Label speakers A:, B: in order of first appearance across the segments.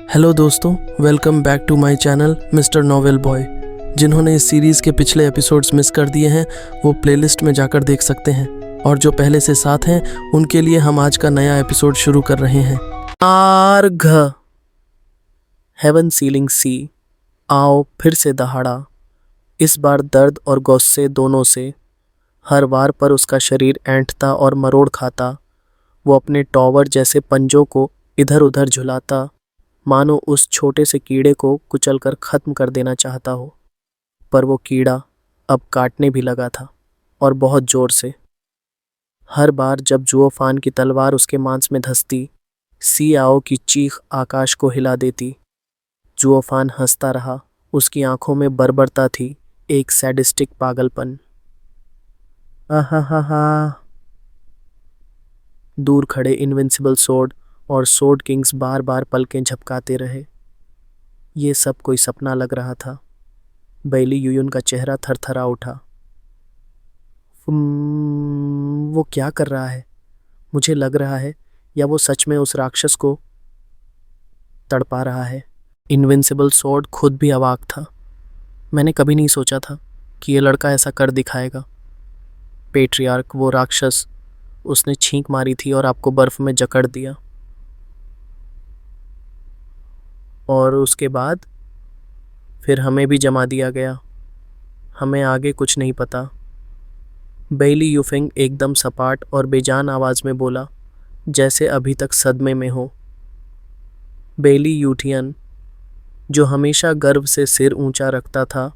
A: Hello दोस्तों, welcome back to my channel mister novel boy. जिन्होंने इस सीरीज़ के पिछले एपिसोड्स मिस कर दिए हैं वो प्लेलिस्ट में जाकर देख सकते हैं, और जो पहले से साथ हैं उनके लिए हम आज का नया एपिसोड शुरू कर रहे हैं। आर्घ हेवन सीलिंग सी आओ फिर से दहाड़ा, इस बार दर्द और गुस्से दोनों से। हर वार पर उसका शरीर ऐंठता और मरोड़ खाता। वो अपने टॉवर जैसे पंजों को इधर उधर झुलाता, मानो उस छोटे से कीड़े को कुचलकर खत्म कर देना चाहता हो। पर वो कीड़ा अब काटने भी लगा था, और बहुत जोर से। हर बार जब जुओफान की तलवार उसके मांस में धंसती, सी आओ की चीख आकाश को हिला देती। जुओफान हंसता रहा, उसकी आंखों में बर्बरता थी, एक सैडिस्टिक पागलपन। आहा। दूर खड़े इनविंसिबल सोर्ड और सोर्ड किंग्स बार बार पलकें झपकाते रहे। ये सब कोई सपना लग रहा था। बैली यूयुन का चेहरा थरथरा उठा। वो क्या कर रहा है? मुझे लग रहा है, या वो सच में उस राक्षस को तड़पा रहा है? इनविंसिबल सोर्ड खुद भी अवाक था। मैंने कभी नहीं सोचा था कि ये लड़का ऐसा कर दिखाएगा। पेट्रियार्क, वो राक्षस, उसने छींक मारी थी और आपको बर्फ में जकड़ दिया। और उसके बाद फिर हमें भी जमा दिया गया। हमें आगे कुछ नहीं पता। बैली यूफिंग एकदम सपाट और बेजान आवाज में बोला, जैसे अभी तक सदमे में हो। बैली यूटियन, जो हमेशा गर्व से सिर ऊंचा रखता था,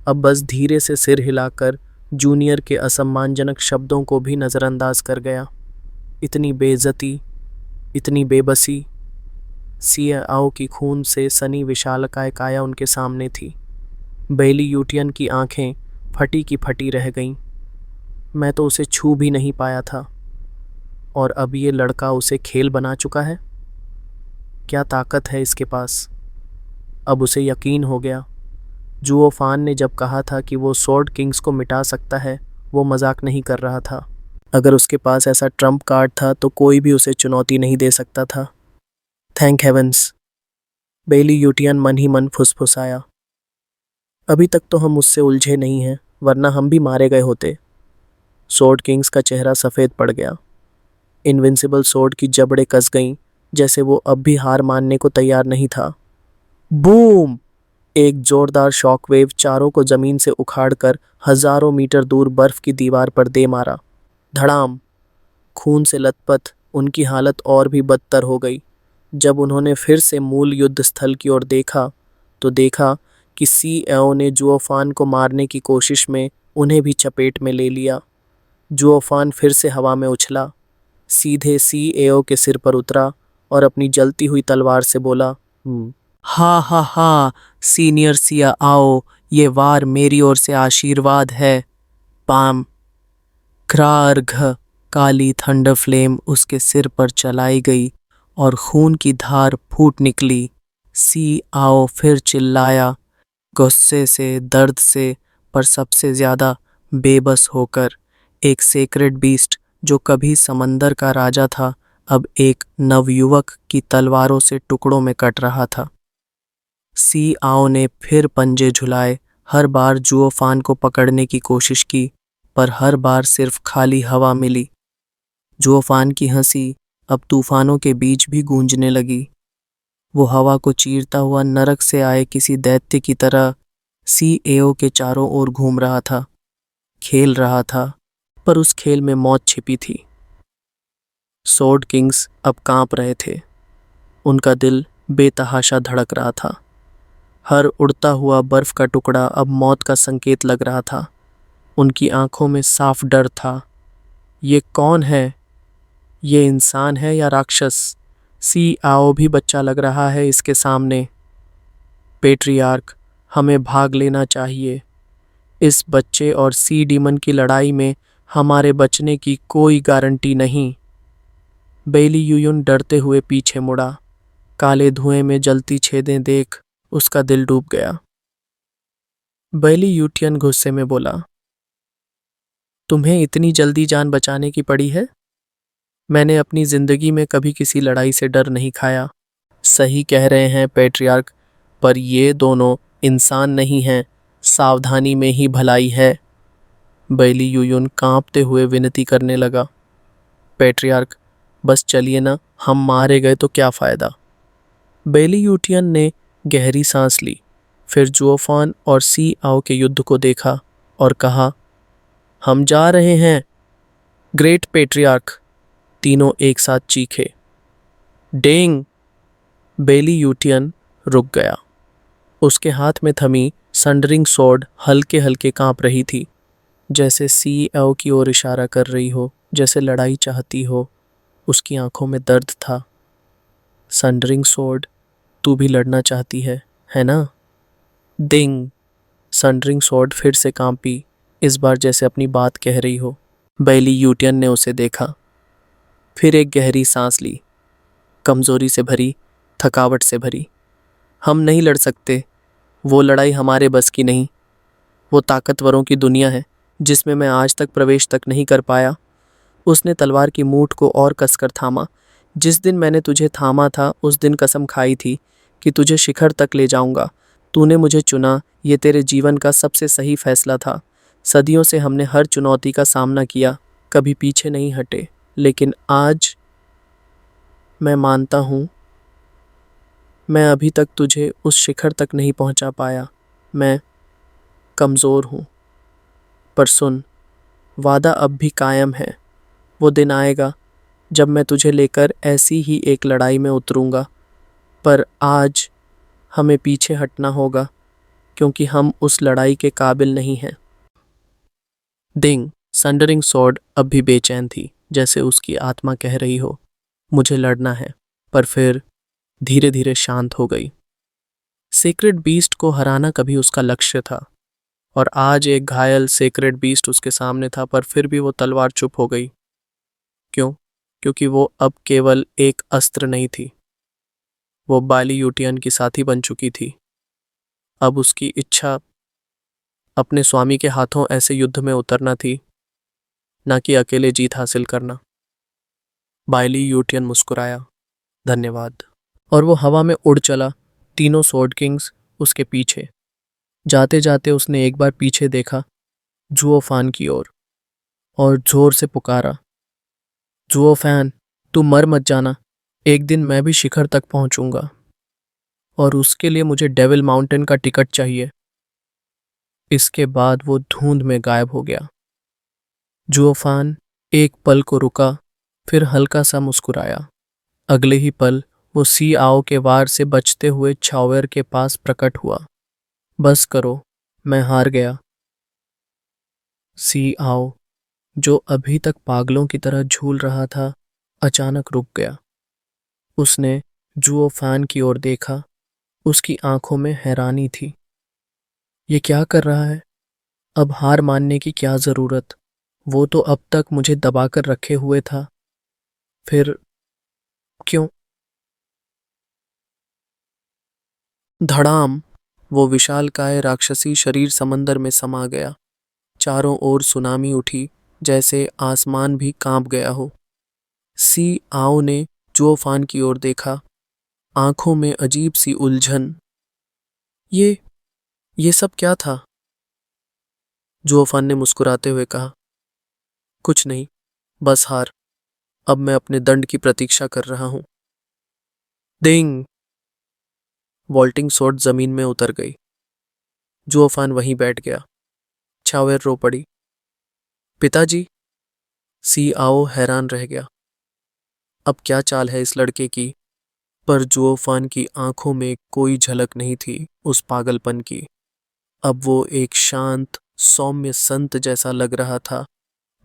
A: अब बस धीरे से सिर हिलाकर जूनियर के असम्मानजनक शब्दों को भी नज़रअंदाज कर गया। इतनी बेइज्जती, इतनी बेबसी। सी आओ की खून से सनी विशालकाय काया उनके सामने थी। बैली यूटियन की आंखें फटी की फटी रह गईं। मैं तो उसे छू भी नहीं पाया था, और अब ये लड़का उसे खेल बना चुका है। क्या ताकत है इसके पास! अब उसे यकीन हो गया। जुओफान ने जब कहा था कि वो सोर्ड किंग्स को मिटा सकता है, वो मजाक नहीं कर रहा था। अगर उसके पास ऐसा ट्रम्प कार्ड था तो कोई भी उसे चुनौती नहीं दे सकता था। थैंक हेवंस, बैली यूटियन मन ही मन फुसफुसाया। अभी तक तो हम उससे उलझे नहीं हैं, वरना हम भी मारे गए होते। सोर्ड किंग्स का चेहरा सफ़ेद पड़ गया। इनविंसिबल सोर्ड की जबड़े कस गईं, जैसे वो अब भी हार मानने को तैयार नहीं था। बूम! एक जोरदार शॉकवेव चारों को जमीन से उखाड़कर हजारों मीटर दूर बर्फ की दीवार पर दे मारा। धड़ाम! खून से लथपथ उनकी हालत और भी बदतर हो गई। जब उन्होंने फिर से मूल युद्ध स्थल की ओर देखा, तो देखा कि सी एओ ने जुओफान को मारने की कोशिश में उन्हें भी चपेट में ले लिया। जुओफान फिर से हवा में उछला, सीधे सी एओ के सिर पर उतरा और अपनी जलती हुई तलवार से बोला, हा, सीनियर सिया आओ, ये वार मेरी ओर से आशीर्वाद है। पाम! क्रार्घ! काली थंडर फ्लेम उसके सिर पर चलाई गई और खून की धार फूट निकली। सी आओ फिर चिल्लाया, गुस्से से, दर्द से, पर सबसे ज्यादा बेबस होकर। एक सेक्रेड बीस्ट जो कभी समंदर का राजा था, अब एक नवयुवक की तलवारों से टुकड़ों में कट रहा था। सी आओ ने फिर पंजे झुलाए, हर बार जुओफान को पकड़ने की कोशिश की, पर हर बार सिर्फ खाली हवा मिली। जुओफान की हंसी अब तूफानों के बीच भी गूंजने लगी। वो हवा को चीरता हुआ नरक से आए किसी दैत्य की तरह सी एओ के चारों ओर घूम रहा था, खेल रहा था, पर उस खेल में मौत छिपी थी। सोर्ड किंग्स अब कांप रहे थे। उनका दिल बेतहाशा धड़क रहा था। हर उड़ता हुआ बर्फ का टुकड़ा अब मौत का संकेत लग रहा था। उनकी आंखों में साफ डर था। ये कौन है? ये इंसान है या राक्षस? सी आओ भी बच्चा लग रहा है इसके सामने। पेट्रियार्क, हमें भाग लेना चाहिए। इस बच्चे और सी डीमन की लड़ाई में हमारे बचने की कोई गारंटी नहीं। बैली यूयुन डरते हुए पीछे मुड़ा। काले धुएं में जलती छेदें देख उसका दिल डूब गया। बैली यूटियन गुस्से में बोला, तुम्हें इतनी जल्दी जान बचाने की पड़ी है? मैंने अपनी जिंदगी में कभी किसी लड़ाई से डर नहीं खाया। सही कह रहे हैं पैट्रियार्क, पर ये दोनों इंसान नहीं हैं, सावधानी में ही भलाई है। बैली यूयुन कांपते हुए विनती करने लगा। पैट्रियार्क, बस चलिए ना, हम मारे गए तो क्या फ़ायदा। बैली यूटियन ने गहरी सांस ली, फिर जुओफान और सी आओ के युद्ध को देखा और कहा, हम जा रहे हैं। ग्रेट पैट्रियार्क, तीनों एक साथ चीखे। डेंग। बैली यूटियन रुक गया। उसके हाथ में थमी संडरिंग स्वॉर्ड हल्के हल्के कांप रही थी, जैसे सीईओ की ओर इशारा कर रही हो, जैसे लड़ाई चाहती हो। उसकी आंखों में दर्द था। संडरिंग स्वॉर्ड, तू भी लड़ना चाहती है ना? दिंग। संडरिंग स्वॉर्ड फिर से कांपी, इस बार जैसे अपनी बात कह रही हो। बैली यूटियन ने उसे देखा, फिर एक गहरी सांस ली, कमजोरी से भरी, थकावट से भरी। हम नहीं लड़ सकते, वो लड़ाई हमारे बस की नहीं। वो ताकतवरों की दुनिया है जिसमें मैं आज तक प्रवेश तक नहीं कर पाया। उसने तलवार की मूठ को और कसकर थामा। जिस दिन मैंने तुझे थामा था उस दिन कसम खाई थी कि तुझे शिखर तक ले जाऊंगा। तूने मुझे चुना, ये तेरे जीवन का सबसे सही फैसला था। सदियों से हमने हर चुनौती का सामना किया, कभी पीछे नहीं हटे, लेकिन आज मैं मानता हूँ मैं अभी तक तुझे उस शिखर तक नहीं पहुंचा पाया। मैं कमज़ोर हूँ, पर सुन, वादा अब भी कायम है। वो दिन आएगा जब मैं तुझे लेकर ऐसी ही एक लड़ाई में उतरूंगा, पर आज हमें पीछे हटना होगा क्योंकि हम उस लड़ाई के काबिल नहीं हैं। दिंग। संडरिंग स्वॉर्ड अब भी बेचैन थी, जैसे उसकी आत्मा कह रही हो, मुझे लड़ना है, पर फिर धीरे धीरे शांत हो गई। सेक्रेड बीस्ट को हराना कभी उसका लक्ष्य था, और आज एक घायल सेक्रेड बीस्ट उसके सामने था, पर फिर भी वो तलवार चुप हो गई। क्यों? क्योंकि वो अब केवल एक अस्त्र नहीं थी, वो बाली यूटियन की साथी बन चुकी थी। अब उसकी इच्छा अपने स्वामी के हाथों ऐसे युद्ध में उतरना थी, न कि अकेले जीत हासिल करना। बाली यूटियन मुस्कुराया, धन्यवाद, और वो हवा में उड़ चला, तीनों स्वॉर्ड किंग्स उसके पीछे। जाते जाते उसने एक बार पीछे देखा, जुओफान की ओर, और जोर से पुकारा, जुओफान, तू मर मत जाना। एक दिन मैं भी शिखर तक पहुंचूंगा, और उसके लिए मुझे डेविल माउंटेन का टिकट चाहिए। इसके बाद वो धुंध में गायब हो गया। जुओफान एक पल को रुका, फिर हल्का सा मुस्कुराया। अगले ही पल वो सी आओ के वार से बचते हुए छावेर के पास प्रकट हुआ। बस करो, मैं हार गया। सी आओ, जो अभी तक पागलों की तरह झूल रहा था, अचानक रुक गया। उसने जुओफान की ओर देखा, उसकी आंखों में हैरानी थी। ये क्या कर रहा है? अब हार मानने की क्या जरूरत? वो तो अब तक मुझे दबाकर रखे हुए था। फिर क्यों? धड़ाम। वो विशालकाय राक्षसी शरीर समंदर में समा गया। चारों ओर सुनामी उठी, जैसे आसमान भी कांप गया हो। सी आओ ने जुओफान की ओर देखा, आंखों में अजीब सी उलझन। ये ये सब क्या था? जुओफान ने मुस्कुराते हुए कहा, कुछ नहीं, बस हार। अब मैं अपने दंड की प्रतीक्षा कर रहा हूं। दिंग। वॉल्टिंग स्वॉर्ड जमीन में उतर गई। जुओफान वहीं बैठ गया। छावेर रो पड़ी। पिताजी। सी आओ हैरान रह गया। अब क्या चाल है इस लड़के की? पर जुओफान की आंखों में कोई झलक नहीं थी उस पागलपन की। अब वो एक शांत, सौम्य संत जैसा लग रहा था,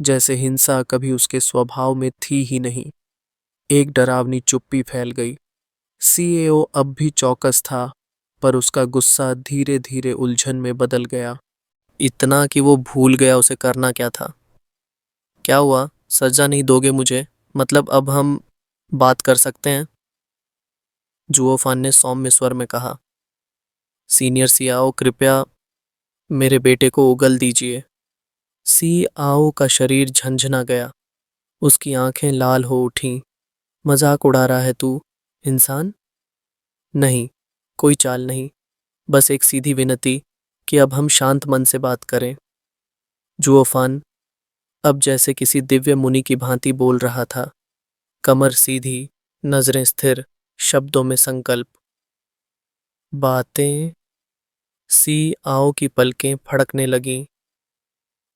A: जैसे हिंसा कभी उसके स्वभाव में थी ही नहीं। एक डरावनी चुप्पी फैल गई। सीएओ अब भी चौकस था, पर उसका गुस्सा धीरे धीरे उलझन में बदल गया, इतना कि वो भूल गया उसे करना क्या था। क्या हुआ? सजा नहीं दोगे मुझे? मतलब अब हम बात कर सकते हैं? जुओफान ने सौम्य स्वर में कहा। सीनियर सियाओ, कृपया मेरे बेटे को उगल दीजिए। सी आओ का शरीर झंझना गया, उसकी आंखें लाल हो उठीं। मजाक उड़ा रहा है तू, इंसान? नहीं, कोई चाल नहीं, बस एक सीधी विनती कि अब हम शांत मन से बात करें। जुओफान अब जैसे किसी दिव्य मुनि की भांति बोल रहा था, कमर सीधी, नजरें स्थिर, शब्दों में संकल्प। बातें। सी आओ की पलकें फड़कने लगीं।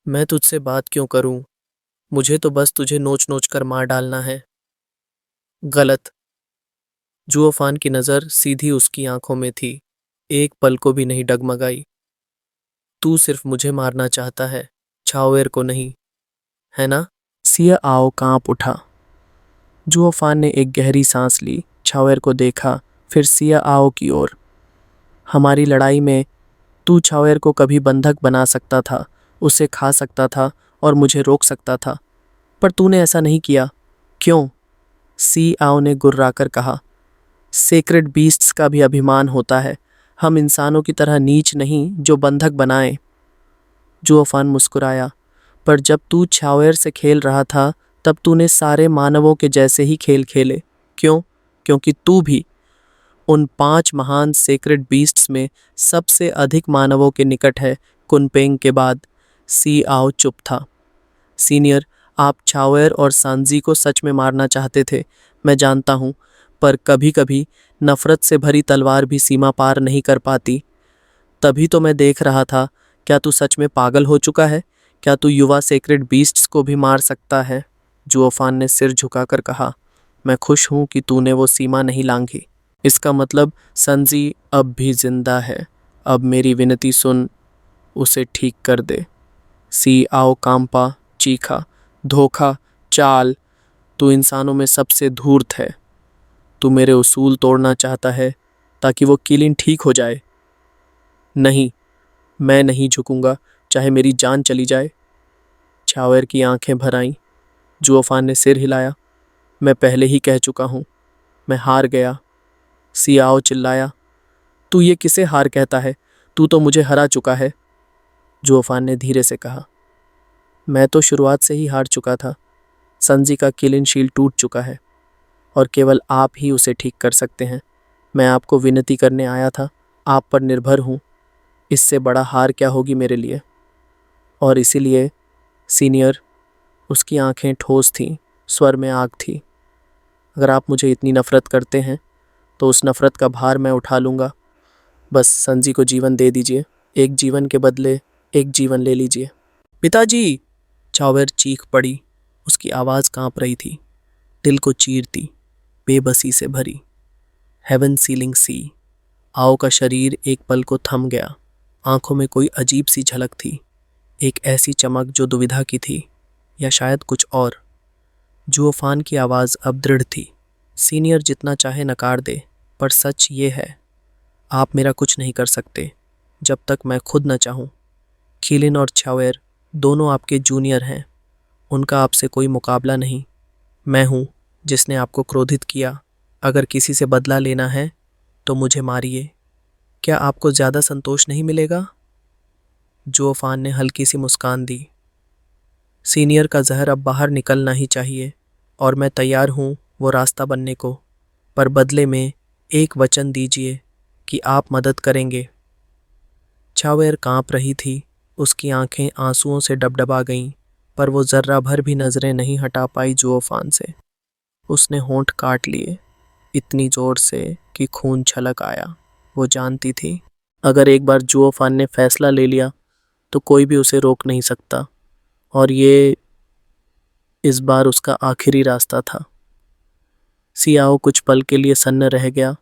A: मैं तुझसे बात क्यों करूं? मुझे तो बस तुझे नोच नोच कर मार डालना है। गलत। जुओफान की नजर सीधी उसकी आंखों में थी, एक पल को भी नहीं डगमगाई। तू सिर्फ मुझे मारना चाहता है, छाओएर को नहीं, है ना? सिया आओ कांप उठा। जुओफान ने एक गहरी सांस ली, छाओएर को देखा, फिर सिया आओ की ओर। हमारी लड़ाई में तू छाओएर को कभी बंधक बना सकता था, उसे खा सकता था और मुझे रोक सकता था, पर तूने ऐसा नहीं किया। क्यों? सी आओ ने गुर्राकर कहा। सेक्रेड बीस्ट्स का भी अभिमान होता है, हम इंसानों की तरह नीच नहीं जो बंधक बनाए। जुओफान मुस्कुराया, पर जब तू छाओएर से खेल रहा था तब तूने सारे मानवों के जैसे ही खेल खेले। क्यों? क्योंकि तू भी उन 5 महान सेक्रेड बीस्ट्स में सबसे अधिक मानवों के निकट है, कुनपेंग के बाद। सी आओ चुप था। सीनियर, आप छाओएर और सांजी को सच में मारना चाहते थे, मैं जानता हूँ, पर कभी कभी नफरत से भरी तलवार भी सीमा पार नहीं कर पाती। तभी तो मैं देख रहा था, क्या तू सच में पागल हो चुका है? क्या तू युवा सेक्रेड बीस्ट्स को भी मार सकता है? जुओफान ने सिर झुकाकर कहा, मैं खुश हूं कि तूने वो सीमा नहीं लांघी। इसका मतलब संजी अब भी जिंदा है। अब मेरी विनती सुन, उसे ठीक कर दे। सी आओ कांपा, चीखा, धोखा, चाल, तू इंसानों में सबसे धूर्त है। तू मेरे उसूल तोड़ना चाहता है ताकि वो किलिन ठीक हो जाए। नहीं, मैं नहीं झुकूंगा, चाहे मेरी जान चली जाए। छाओएर की आंखें भर आईं। जुओफान ने सिर हिलाया, मैं पहले ही कह चुका हूं, मैं हार गया। सियाओ चिल्लाया, तू ये किसे हार कहता है? तू तो मुझे हरा चुका है। जुओफान ने धीरे से कहा, मैं तो शुरुआत से ही हार चुका था। संजी का किलिन शील्ड टूट चुका है और केवल आप ही उसे ठीक कर सकते हैं। मैं आपको विनती करने आया था, आप पर निर्भर हूं। इससे बड़ा हार क्या होगी मेरे लिए? और इसीलिए सीनियर, उसकी आंखें ठोस थीं, स्वर में आग थी। अगर आप मुझे इतनी नफरत करते हैं तो उस नफरत का भार मैं उठा लूँगा। बस संजी को जीवन दे दीजिए, एक जीवन के बदले एक जीवन ले लीजिए। पिताजी! छाओएर चीख पड़ी, उसकी आवाज़ कांप रही थी, दिल को चीरती, बेबसी से भरी। हेवन सीलिंग सी। आओ का शरीर एक पल को थम गया, आंखों में कोई अजीब सी झलक थी, एक ऐसी चमक जो दुविधा की थी, या शायद कुछ और। जुओफान की आवाज़ अब दृढ़ थी, सीनियर जितना चाहे नकार दे, पर सच ये है, आप मेरा कुछ नहीं कर सकते जब तक मैं खुद न चाहूँ। किलिन और छाओएर दोनों आपके जूनियर हैं, उनका आपसे कोई मुकाबला नहीं। मैं हूँ जिसने आपको क्रोधित किया। अगर किसी से बदला लेना है तो मुझे मारिए। क्या आपको ज़्यादा संतोष नहीं मिलेगा? जुओफान ने हल्की सी मुस्कान दी। सीनियर का जहर अब बाहर निकलना ही चाहिए और मैं तैयार हूँ वो रास्ता बनने को, पर बदले में एक वचन दीजिए कि आप मदद करेंगे। छाओएर कांप रही थी, उसकी आंखें आंसुओं से डबडबा गईं, पर वो जर्रा भर भी नजरें नहीं हटा पाई जुओफान से। उसने होंठ काट लिए, इतनी जोर से कि खून छलक आया। वो जानती थी, अगर एक बार जुओफान ने फैसला ले लिया तो कोई भी उसे रोक नहीं सकता, और ये इस बार उसका आखिरी रास्ता था। सियाओ कुछ पल के लिए सन्न रह गया,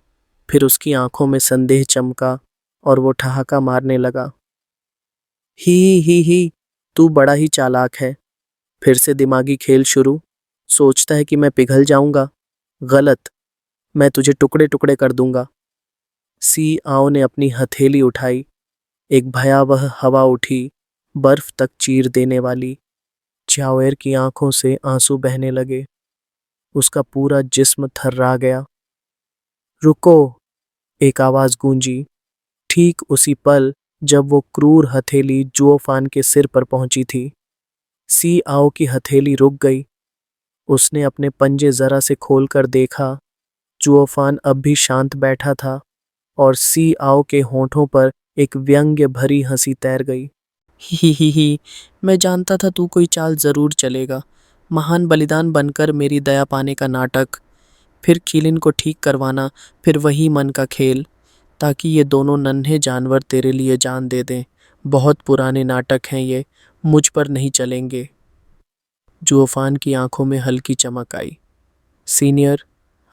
A: फिर उसकी आंखों में संदेह चमका और वो ठहाका मारने लगा। ही, तू बड़ा ही चालाक है। फिर से दिमागी खेल शुरू। सोचता है कि मैं पिघल जाऊंगा। गलत, मैं तुझे टुकड़े टुकड़े कर दूंगा। सी आओ ने अपनी हथेली उठाई, एक भयावह हवा उठी, बर्फ तक चीर देने वाली। छाओएर की आंखों से आंसू बहने लगे, उसका पूरा जिस्म थर्रा गया। रुको! एक आवाज गूंजी, ठीक उसी पल जब वो क्रूर हथेली जुओफान के सिर पर पहुंची थी। सी आओ की हथेली रुक गई। उसने अपने पंजे जरा से खोलकर देखा जुओफान अब भी शांत बैठा था और सी आओ के होठों पर एक व्यंग्य भरी हंसी तैर गई। ही, मैं जानता था तू कोई चाल जरूर चलेगा। महान बलिदान बनकर मेरी दया पाने का नाटक, फिर खिलिन को ठीक करवाना, फिर वही मन का खेल, ताकि ये दोनों नन्हे जानवर तेरे लिए जान दे दें। बहुत पुराने नाटक हैं ये, मुझ पर नहीं चलेंगे। जुओफान की आंखों में हल्की चमक आई। सीनियर,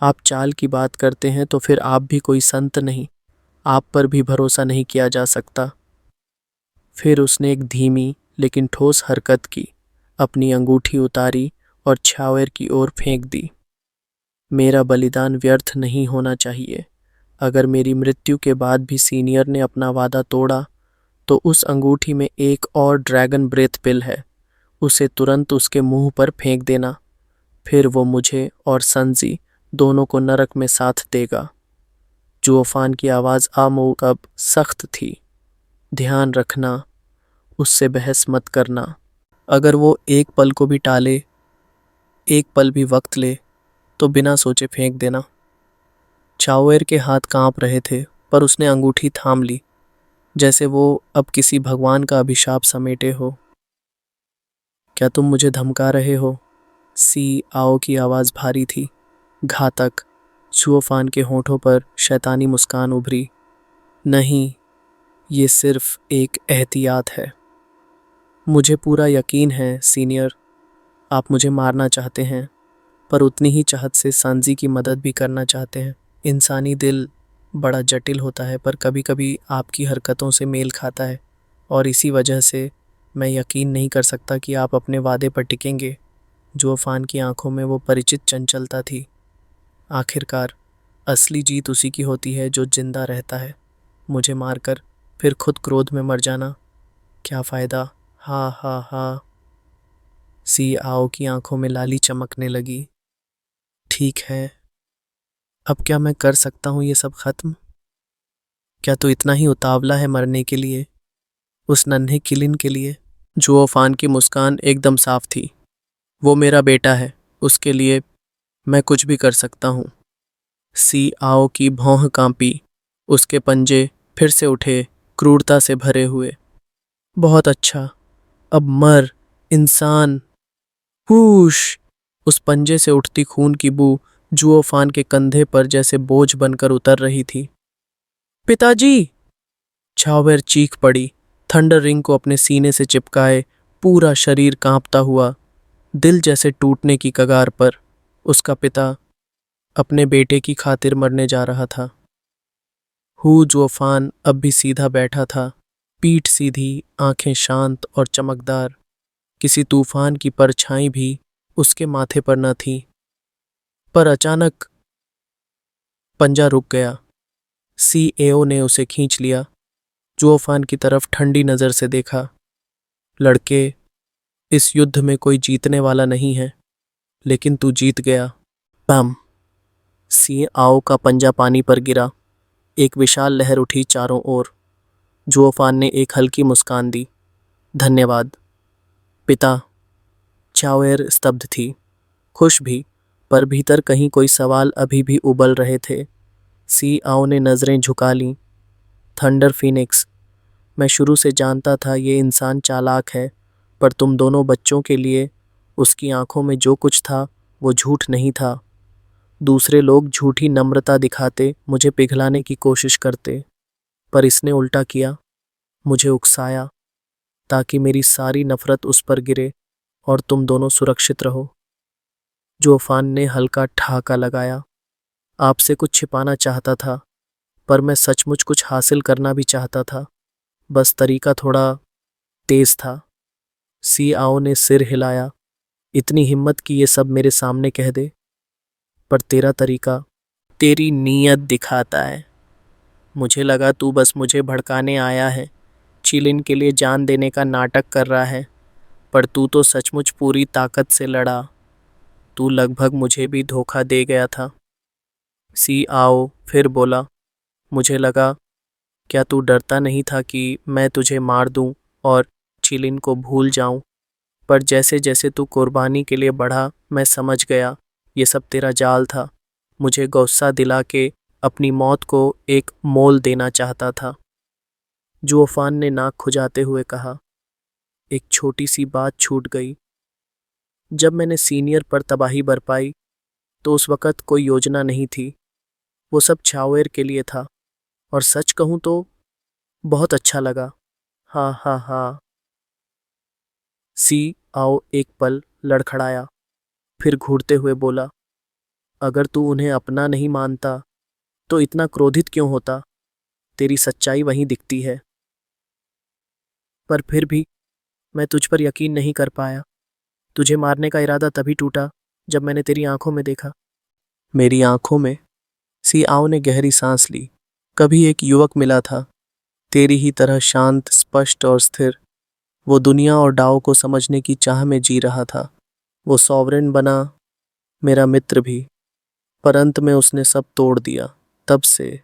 A: आप चाल की बात करते हैं तो फिर आप भी कोई संत नहीं, आप पर भी भरोसा नहीं किया जा सकता। फिर उसने एक धीमी लेकिन ठोस हरकत की, अपनी अंगूठी उतारी और छावेर की ओर फेंक दी। मेरा बलिदान व्यर्थ नहीं होना चाहिए। अगर मेरी मृत्यु के बाद भी सीनियर ने अपना वादा तोड़ा तो उस अंगूठी में एक और ड्रैगन ब्रेथ पिल है, उसे तुरंत उसके मुंह पर फेंक देना। फिर वो मुझे और संजी दोनों को नरक में साथ देगा। जुओफान की आवाज़ आमोग अब सख्त थी। ध्यान रखना, उससे बहस मत करना। अगर वो एक पल को भी टाले, एक पल भी वक्त ले, तो बिना सोचे फेंक देना। चाओएर के हाथ कांप रहे थे, पर उसने अंगूठी थाम ली, जैसे वो अब किसी भगवान का अभिशाप समेटे हो। क्या तुम मुझे धमका रहे हो? सी आओ की आवाज़ भारी थी, घातक। जुओफान के होठों पर शैतानी मुस्कान उभरी। नहीं, ये सिर्फ एक एहतियात है। मुझे पूरा यकीन है सीनियर, आप मुझे मारना चाहते हैं, पर उतनी ही चाहत से सांजी की मदद भी करना चाहते हैं। इंसानी दिल बड़ा जटिल होता है, पर कभी कभी आपकी हरकतों से मेल खाता है, और इसी वजह से मैं यकीन नहीं कर सकता कि आप अपने वादे पर टिकेंगे। जुओफान की आंखों में वो परिचित चंचलता थी। आखिरकार असली जीत उसी की होती है जो जिंदा रहता है। मुझे मारकर फिर खुद क्रोध में मर जाना, क्या फ़ायदा? हा हा हा। सी आओ की आंखों में लाली चमकने लगी। ठीक है, अब क्या मैं कर सकता हूँ ये सब खत्म? क्या तू इतना ही उतावला है मरने के लिए, उस नन्हे किलिन के लिए? जुओफान की मुस्कान एकदम साफ थी। वो मेरा बेटा है, उसके लिए मैं कुछ भी कर सकता हूँ। सी आओ की भौं कांपी, उसके पंजे फिर से उठे, क्रूरता से भरे हुए। बहुत अच्छा, अब मर, इंसान। हुश! उस पंजे से उठती खून की बू जुओफान के कंधे पर जैसे बोझ बनकर उतर रही थी। पिताजी! छावेर चीख पड़ी, थंडर रिंग को अपने सीने से चिपकाए, पूरा शरीर कांपता हुआ, दिल जैसे टूटने की कगार पर। उसका पिता अपने बेटे की खातिर मरने जा रहा था। हु जुओफान अब भी सीधा बैठा था, पीठ सीधी, आंखें शांत और चमकदार। किसी तूफान की परछाई भी उसके माथे पर न थी। पर अचानक पंजा रुक गया। सीएओ ने उसे खींच लिया, जुओफान की तरफ ठंडी नजर से देखा। लड़के, इस युद्ध में कोई जीतने वाला नहीं है, लेकिन तू जीत गया। बम! सीएओ का पंजा पानी पर गिरा। एक विशाल लहर उठी चारों ओर। जुओफान ने एक हल्की मुस्कान दी। धन्यवाद पिता। चाओएर स्तब्ध थी, खुश भी, पर भीतर कहीं कोई सवाल अभी भी उबल रहे थे। सी आओ ने नजरें झुका लीं। थंडर फीनिक्स, मैं शुरू से जानता था ये इंसान चालाक है, पर तुम दोनों बच्चों के लिए उसकी आंखों में जो कुछ था वो झूठ नहीं था। दूसरे लोग झूठी नम्रता दिखाते, मुझे पिघलाने की कोशिश करते, पर इसने उल्टा किया, मुझे उकसाया, ताकि मेरी सारी नफरत उस पर गिरे और तुम दोनों सुरक्षित रहो। जुओफान ने हल्का ठहाका लगाया। आपसे कुछ छिपाना चाहता था, पर मैं सचमुच कुछ हासिल करना भी चाहता था, बस तरीका थोड़ा तेज था। सी आओ ने सिर हिलाया। इतनी हिम्मत कि ये सब मेरे सामने कह दे, पर तेरा तरीका तेरी नीयत दिखाता है। मुझे लगा तू बस मुझे भड़काने आया है, चिलिन के लिए जान देने का नाटक कर रहा है, पर तू तो सचमुच पूरी ताकत से लड़ा। तू लगभग मुझे भी धोखा दे गया था। सी आओ फिर बोला, मुझे लगा, क्या तू डरता नहीं था कि मैं तुझे मार दूं और चिलिन को भूल जाऊं? पर जैसे जैसे तू कुर्बानी के लिए बढ़ा, मैं समझ गया, ये सब तेरा जाल था। मुझे गुस्सा दिला के अपनी मौत को एक मोल देना चाहता था। जुओफान ने नाक खुजाते हुए कहा, एक छोटी सी बात छूट गई। जब मैंने सीनियर पर तबाही बरपाई तो उस वक़्त कोई योजना नहीं थी। वो सब छावेर के लिए था। और सच कहूँ तो बहुत अच्छा लगा। हा हा हा। सी आओ एक पल लड़खड़ाया, फिर घूरते हुए बोला, अगर तू उन्हें अपना नहीं मानता तो इतना क्रोधित क्यों होता? तेरी सच्चाई वहीं दिखती है। पर फिर भी मैं तुझ पर यकीन नहीं कर पाया। तुझे मारने का इरादा तभी टूटा जब मैंने तेरी आंखों में देखा। मेरी आंखों में? सी आओ ने गहरी सांस ली। कभी एक युवक मिला था, तेरी ही तरह शांत, स्पष्ट और स्थिर। वो दुनिया और डाओ को समझने की चाह में जी रहा था। वो सॉवरेन बना, मेरा मित्र भी, पर अंत में उसने सब तोड़ दिया। तब से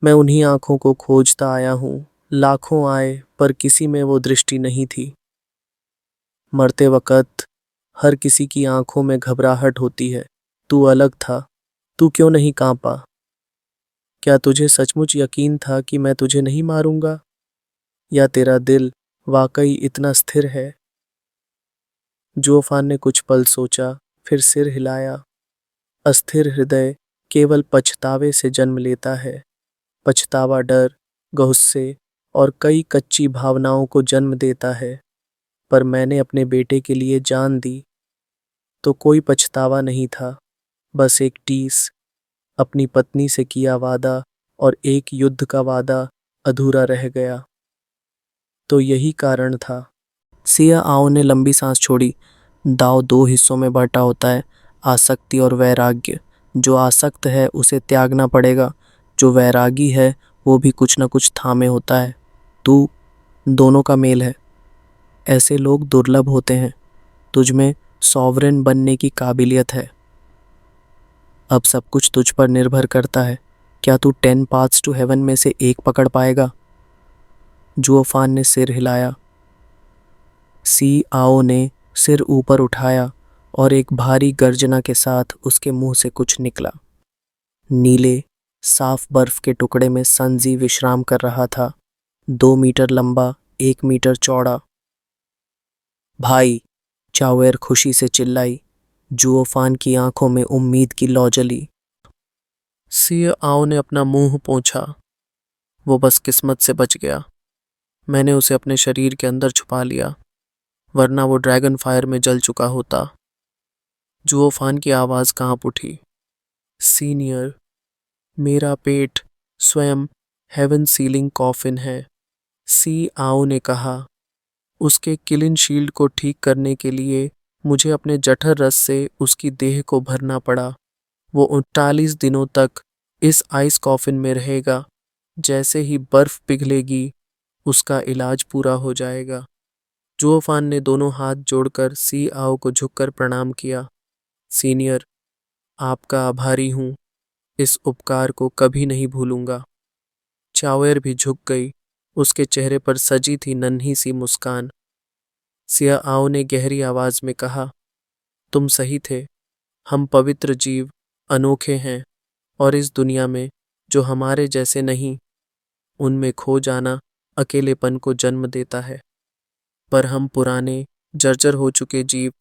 A: मैं उन्हीं आंखों को खोजता आया हूँ। लाखों आए पर किसी में वो दृष्टि नहीं थी। मरते वक्त हर किसी की आंखों में घबराहट होती है। तू अलग था। तू क्यों नहीं कांपा? क्या तुझे सचमुच यकीन था कि मैं तुझे नहीं मारूंगा? या तेरा दिल वाकई इतना स्थिर है? जुओफान ने कुछ पल सोचा, फिर सिर हिलाया। अस्थिर हृदय केवल पछतावे से जन्म लेता है। पछतावा डर, गुस्से और कई कच्ची भावनाओं को जन्म देता है। पर मैंने अपने बेटे के लिए जान दी तो कोई पछतावा नहीं था, बस एक टीस। अपनी पत्नी से किया वादा और एक युद्ध का वादा अधूरा रह गया। तो यही कारण था। सिया आओ ने लंबी सांस छोड़ी। दाव दो हिस्सों में बंटा होता है, आसक्ति और वैराग्य। जो आसक्त है उसे त्यागना पड़ेगा, जो वैरागी है वो भी कुछ न कुछ थामे होता है। तू दोनों का मेल है। ऐसे लोग दुर्लभ होते हैं। तुझमें सॉवरेन बनने की काबिलियत है। अब सब कुछ तुझ पर निर्भर करता है। क्या तू 10 पाथ्स टू हेवन में से एक पकड़ पाएगा? जुओफान ने सिर हिलाया। सी आओ ने सिर ऊपर उठाया और एक भारी गर्जना के साथ उसके मुंह से कुछ निकला। नीले साफ बर्फ के टुकड़े में संजी विश्राम कर रहा था, 2 मीटर लंबा, 1 मीटर चौड़ा। भाई, चावेर खुशी से चिल्लाई। जुओफान की आंखों में उम्मीद की लौ जली। सी आओ ने अपना मुंह पोंछा। वो बस किस्मत से बच गया। मैंने उसे अपने शरीर के अंदर छुपा लिया, वरना वो ड्रैगन फायर में जल चुका होता। जुओफान की आवाज कांप उठी। सीनियर, मेरा पेट स्वयं हेवन सीलिंग कॉफिन है। सी आओ ने कहा। उसके किलिन शील्ड को ठीक करने के लिए मुझे अपने जठर रस से उसकी देह को भरना पड़ा। वो 39 दिनों तक इस आइस कॉफिन में रहेगा। जैसे ही बर्फ पिघलेगी उसका इलाज पूरा हो जाएगा। जुओफान ने दोनों हाथ जोड़कर सी आओ को झुककर प्रणाम किया। सीनियर, आपका आभारी हूँ। इस उपकार को कभी नहीं भूलूंगा। चावेर भी झुक गई। उसके चेहरे पर सजी थी नन्ही सी मुस्कान। सिया आओ ने गहरी आवाज में कहा, तुम सही थे। हम पवित्र जीव अनोखे हैं और इस दुनिया में जो हमारे जैसे नहीं, उनमें खो जाना अकेलेपन को जन्म देता है। पर हम पुराने जर्जर हो चुके जीव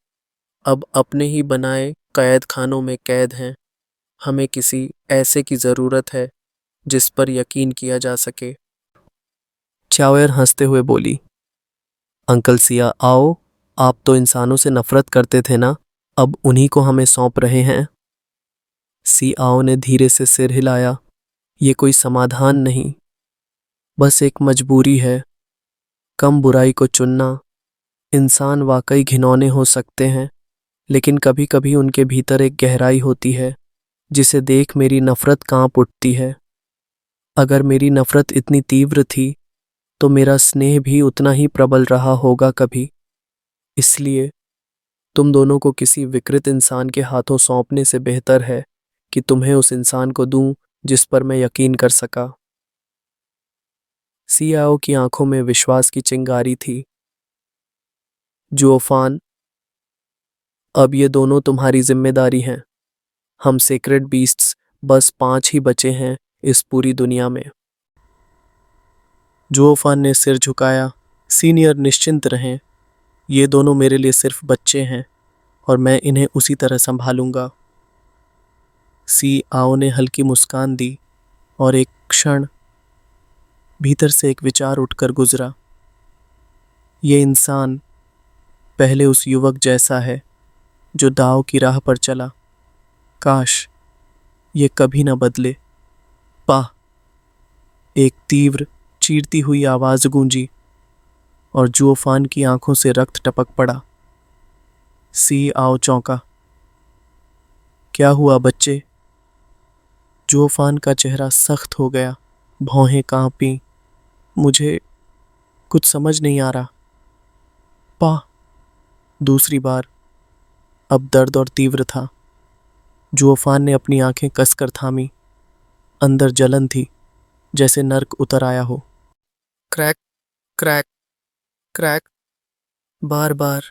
A: अब अपने ही बनाए कैद खानों में कैद हैं। हमें किसी ऐसे की जरूरत है जिस पर यकीन किया जा सके। चावेर हंसते हुए बोली, अंकल सिया आओ, आप तो इंसानों से नफरत करते थे ना, अब उन्हीं को हमें सौंप रहे हैं। सी आओ ने धीरे से सिर हिलाया। ये कोई समाधान नहीं, बस एक मजबूरी है। कम बुराई को चुनना। इंसान वाकई घिनौने हो सकते हैं, लेकिन कभी कभी उनके भीतर एक गहराई होती है जिसे देख मेरी नफरत कांप उठती है। अगर मेरी नफरत इतनी तीव्र थी तो मेरा स्नेह भी उतना ही प्रबल रहा होगा कभी। इसलिए तुम दोनों को किसी विकृत इंसान के हाथों सौंपने से बेहतर है कि तुम्हें उस इंसान को दूं जिस पर मैं यकीन कर सका। सियाओ की आंखों में विश्वास की चिंगारी थी। जुओफान, अब ये दोनों तुम्हारी जिम्मेदारी हैं। हम सेक्रेड बीस्ट्स बस 5 ही बचे हैं इस पूरी दुनिया में। जुओफान ने सिर झुकाया। सीनियर निश्चिंत रहें, ये दोनों मेरे लिए सिर्फ बच्चे हैं और मैं इन्हें उसी तरह संभालूंगा। सी आओ ने हल्की मुस्कान दी और एक क्षण भीतर से एक विचार उठकर गुजरा। ये इंसान पहले उस युवक जैसा है जो दाव की राह पर चला। काश ये कभी न बदले। पाह! एक तीव्र चीरती हुई आवाज गूंजी और जुओफान की आंखों से रक्त टपक पड़ा। सी आओ चौंका। क्या हुआ बच्चे? जुओफान का चेहरा सख्त हो गया, भौहें कांपी। मुझे कुछ समझ नहीं आ रहा। पाह! दूसरी बार। अब दर्द और तीव्र था। जुओफान ने अपनी आंखें कसकर थामी। अंदर जलन थी, जैसे नर्क उतर आया हो। क्रैक क्रैक क्रैक, बार बार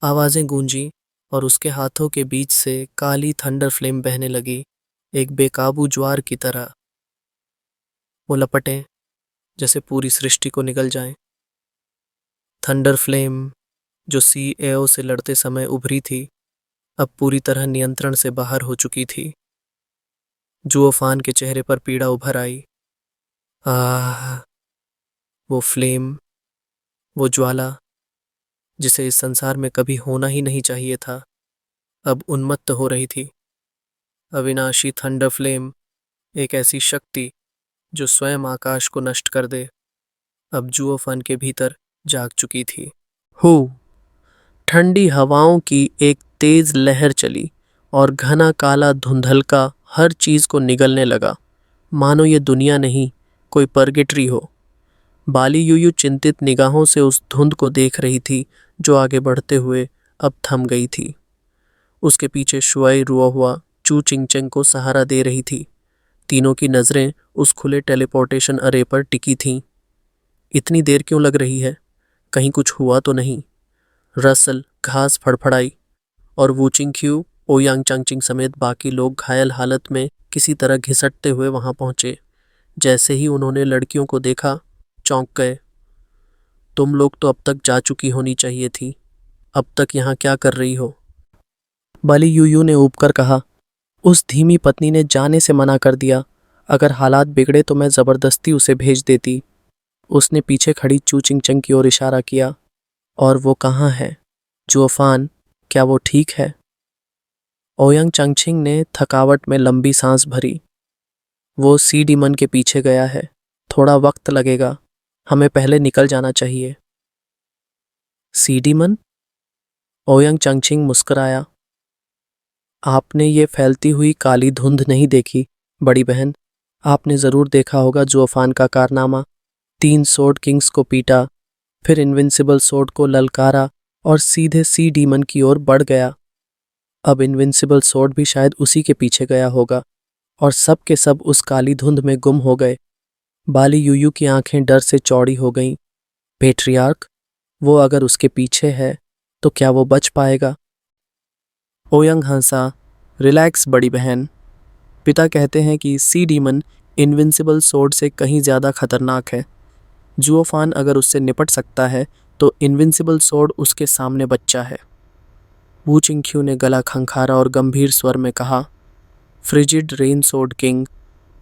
A: आवाजें गूंजी और उसके हाथों के बीच से काली थंडर फ्लेम बहने लगी, एक बेकाबू ज्वार की तरह। वो लपटें जैसे पूरी सृष्टि को निगल जाएं। थंडर फ्लेम जो सीएओ से लड़ते समय उभरी थी, अब पूरी तरह नियंत्रण से बाहर हो चुकी थी। जुओफान के चेहरे पर पीड़ा उभर आई। आह! वो फ्लेम, वो ज्वाला जिसे इस संसार में कभी होना ही नहीं चाहिए था, अब उन्मत्त हो रही थी। अविनाशी थंडर फ्लेम, एक ऐसी शक्ति जो स्वयं आकाश को नष्ट कर दे, अब जुओफान के भीतर जाग चुकी थी। हो! ठंडी हवाओं की एक तेज लहर चली और घना काला धुंधलका हर चीज को निगलने लगा, मानो ये दुनिया नहीं, कोई पर्गेटरी हो। बाली यूयू चिंतित निगाहों से उस धुंध को देख रही थी जो आगे बढ़ते हुए अब थम गई थी। उसके पीछे शुआई रुआ हुआ चू चिंगचंग को सहारा दे रही थी। तीनों की नजरें उस खुले टेलीपोर्टेशन अरे पर टिकी थीं। इतनी देर क्यों लग रही है? कहीं कुछ हुआ तो नहीं? रसल घास फड़फड़ाई और वूचिंग ख्यू, ओयांग चांगचिंग समेत बाकी लोग घायल हालत में किसी तरह घिसटते हुए वहां पहुंचे। जैसे ही उन्होंने लड़कियों को देखा, चौंक गए। तुम लोग तो अब तक जा चुकी होनी चाहिए थी, अब तक यहाँ क्या कर रही हो? बाली यूयू ने ऊबकर कहा। उस धीमी पत्नी ने जाने से मना कर दिया। अगर हालात बिगड़े तो मैं जबरदस्ती उसे भेज देती। उसने पीछे खड़ी चू चिंगचंग की ओर इशारा किया। और वो कहाँ है? जुओफान, क्या वो ठीक है? ओयांग चांगचिंग ने थकावट में लंबी सांस भरी। वो सी डीमन के पीछे गया है, थोड़ा वक्त लगेगा, हमें पहले निकल जाना चाहिए। सी डीमन? ओयांग चांगचिंग मुस्कुराया। आपने ये फैलती हुई काली धुंध नहीं देखी, बड़ी बहन। आपने जरूर देखा होगा जुओफान का कारनामा। 3 सोर्ड किंग्स को पीटा, फिर इनविंसिबल सोर्ड को ललकारा और सीधे सी डीमन की ओर बढ़ गया। अब इनविंसिबल सोर्ड भी शायद उसी के पीछे गया होगा और सब के सब उस काली धुंध में गुम हो गए। बाली यूयू की आंखें डर से चौड़ी हो गईं। पेट्रियार्क, वो अगर उसके पीछे है तो क्या वो बच पाएगा? ओयांग हंसा। रिलैक्स बड़ी बहन। पिता कहते हैं कि सी डीमन इनविंसिबल सोर्ड से कहीं ज़्यादा खतरनाक है। जुओफान अगर उससे निपट सकता है तो इनविंसिबल सोर्ड उसके सामने बच्चा है। वू चिंगख्यू ने गला खंखारा और गंभीर स्वर में कहा। Frigid rain sword king,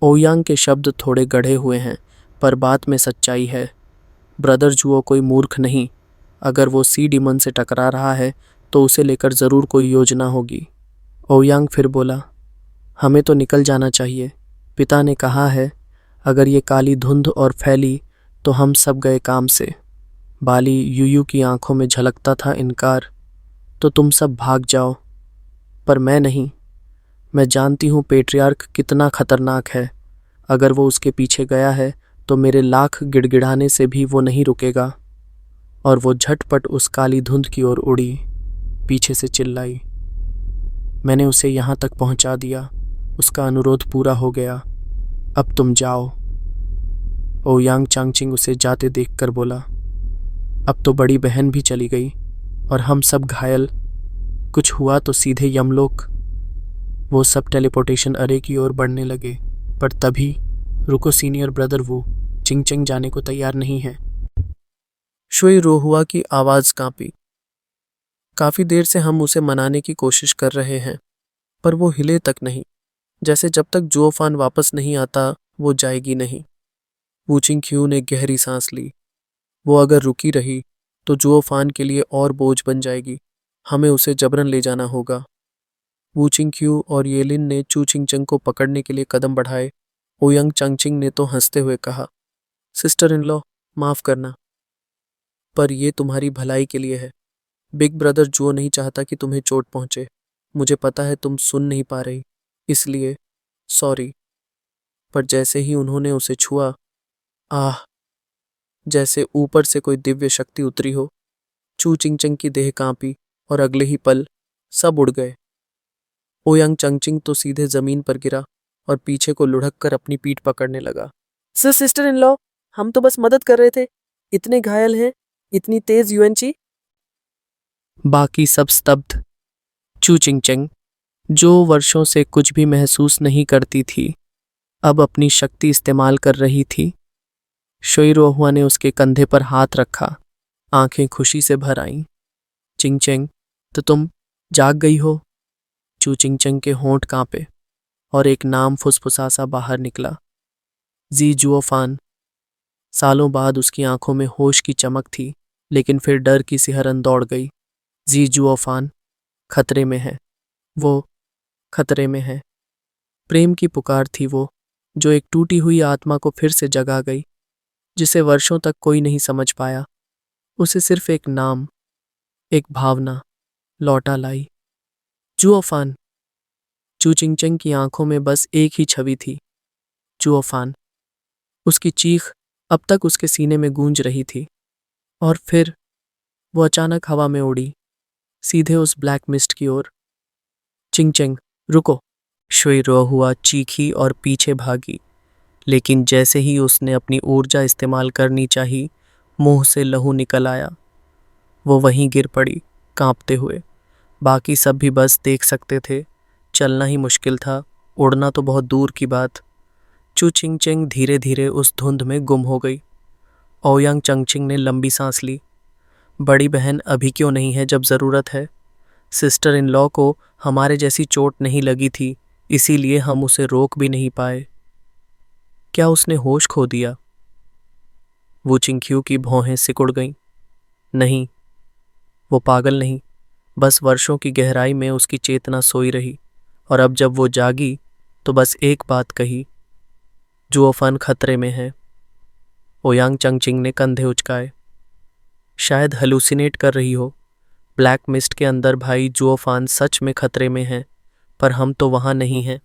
A: Ouyang के शब्द थोड़े गढ़े हुए हैं, पर बात में सच्चाई है। ब्रदर जुओ कोई मूर्ख नहीं। अगर वो सी डीमन से टकरा रहा है तो उसे लेकर ज़रूर कोई योजना होगी। ओयांग फिर बोला, हमें तो निकल जाना चाहिए। पिता ने कहा है, अगर ये काली धुंध और फैली तो हम सब गए काम से। बाली यूयू की आंखों में झलकता था इनकार। तो तुम सब भाग जाओ, पर मैं नहीं। मैं जानती हूँ पेट्रियार्क कितना खतरनाक है। अगर वो उसके पीछे गया है तो मेरे लाख गिड़गिड़ाने से भी वो नहीं रुकेगा। और वो झटपट उस काली धुंध की ओर उड़ी, पीछे से चिल्लाई, मैंने उसे यहाँ तक पहुँचा दिया, उसका अनुरोध पूरा हो गया, अब तुम जाओ। ओयांग चांगचिंग उसे जाते देखकर बोला, अब तो बड़ी बहन भी चली गई और हम सब घायल। कुछ हुआ तो सीधे यमलोक। वो सब टेलीपोर्टेशन अरे की ओर बढ़ने लगे, पर तभी रुको सीनियर ब्रदर, वो चिंग जाने को तैयार नहीं है। शुई रोहुआ की आवाज कांपी। काफी देर से हम उसे मनाने की कोशिश कर रहे हैं, पर वो हिले तक नहीं, जैसे जब तक जुओफान वापस नहीं आता वो जाएगी नहीं। वू चिंग ने गहरी सांस ली। वो अगर रुकी रही तो जुओफान के लिए और बोझ बन जाएगी। हमें उसे जबरन ले जाना होगा। वू चिंग और येलिन ने चू चिंग को पकड़ने के लिए कदम बढ़ाए। ओयंग चंगचिंग ने तो हंसते हुए कहा, सिस्टर इन लॉ, माफ करना, पर यह तुम्हारी भलाई के लिए है। बिग ब्रदर जुओ नहीं चाहता कि तुम्हें चोट पहुंचे। मुझे पता है तुम सुन नहीं पा रही, इसलिए सॉरी। पर जैसे ही उन्होंने उसे छुआ, आह, जैसे ऊपर से कोई दिव्य शक्ति उतरी हो। चू चिंग की देह कांपी और अगले ही पल सब उड़ गए। ओयंग चंगचिंग तो सीधे जमीन पर गिरा और पीछे को लुढ़क कर अपनी पीठ पकड़ने लगा। सिस्टर इन लॉ, हम तो बस मदद कर रहे थे, इतने घायल हैं, इतनी तेज यूएनची। बाकी सब स्तब्ध। चू चिंग, जो वर्षों से कुछ भी महसूस नहीं करती थी, अब अपनी शक्ति इस्तेमाल कर रही थी। शुई रोहुआ ने उसके कंधे पर हाथ रखा। आंखें खुशी से भर आईं। चिंग, तो तुम जाग गई हो? चू चिंग के होंठ कांपे और एक नाम फुसफुसा सा बाहर निकला, जी जुओफान। सालों बाद उसकी आंखों में होश की चमक थी, लेकिन फिर डर की सिहरन दौड़ गई। जी जुओफान खतरे में है, वो खतरे में है। प्रेम की पुकार थी वो, जो एक टूटी हुई आत्मा को फिर से जगा गई, जिसे वर्षों तक कोई नहीं समझ पाया। उसे सिर्फ एक नाम, एक भावना लौटा लाई, जुओफान। चू चिंग की आंखों में बस एक ही छवि थी, जुओफान। उसकी चीख अब तक उसके सीने में गूंज रही थी। और फिर वो अचानक हवा में उड़ी, सीधे उस ब्लैक मिस्ट की ओर। चिंग, रुको। शुई रोहुआ चीखी और पीछे भागी, लेकिन जैसे ही उसने अपनी ऊर्जा इस्तेमाल करनी चाही, मुंह से लहू निकल आया। वो वहीं गिर पड़ी, कांपते हुए। बाकी सब भी बस देख सकते थे। चलना ही मुश्किल था, उड़ना तो बहुत दूर की बात। चू चिंग धीरे धीरे उस धुंध में गुम हो गई। ओयांग चंगचिंग ने लंबी सांस ली। बड़ी बहन अभी क्यों नहीं है जब ज़रूरत है? सिस्टर इन लॉ को हमारे जैसी चोट नहीं लगी थी, इसीलिए हम उसे रोक भी नहीं पाए। क्या उसने होश खो दिया? वो चिंक्यू की भौहें सिकुड़ गईं। नहीं, वो पागल नहीं, बस वर्षों की गहराई में उसकी चेतना सोई रही, और अब जब वो जागी तो बस एक बात कही, जुओफान खतरे में है। ओयांग चंगचिंग ने कंधे उचकाए। शायद हेलुसिनेट कर रही हो। ब्लैक मिस्ट के अंदर भाई जुओफान सच में खतरे में है, पर हम तो वहां नहीं हैं,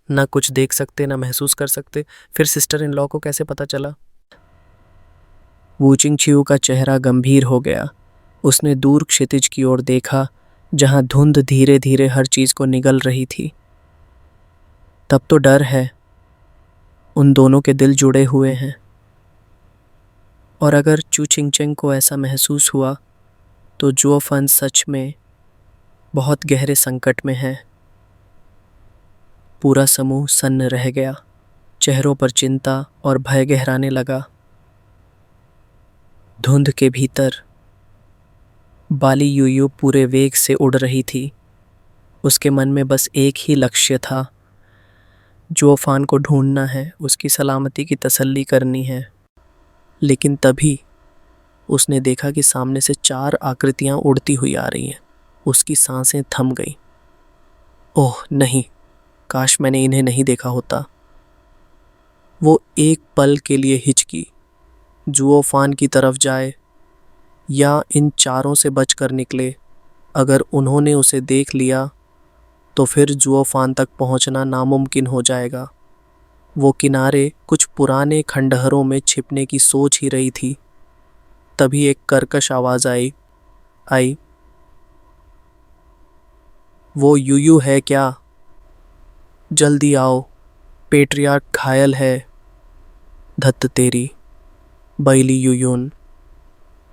A: ना कुछ देख सकते ना महसूस कर सकते। फिर सिस्टर इन लॉ को कैसे पता चला? वू चिंग का चेहरा गंभीर हो गया। उसने दूर क्षितिज की ओर देखा, जहां धुंध धीरे धीरे हर चीज को निगल रही थी। तब तो डर है। उन दोनों के दिल जुड़े हुए हैं, और अगर चू चिंग को ऐसा महसूस हुआ तो जुओफान सच में बहुत गहरे संकट में है। पूरा समूह सन्न रह गया। चेहरों पर चिंता और भय गहराने लगा। धुंध के भीतर बाली यूयू पूरे वेग से उड़ रही थी। उसके मन में बस एक ही लक्ष्य था, जुओफान को ढूंढना है, उसकी सलामती की तसल्ली करनी है। लेकिन तभी उसने देखा कि सामने से 4 आकृतियां उड़ती हुई आ रही हैं। उसकी सांसें थम गईं। ओह नहीं, काश मैंने इन्हें नहीं देखा होता। वो एक पल के लिए हिचकी, जुओफान की तरफ जाए या इन चारों से बचकर निकले। अगर उन्होंने उसे देख लिया तो फिर जुओफान तक पहुंचना नामुमकिन हो जाएगा। वो किनारे कुछ पुराने खंडहरों में छिपने की सोच ही रही थी। तभी एक कर्कश आवाज आई, वो यूयू है क्या? जल्दी आओ, पेट्रियार्क घायल है। धत्त तेरी, बैली यूयून,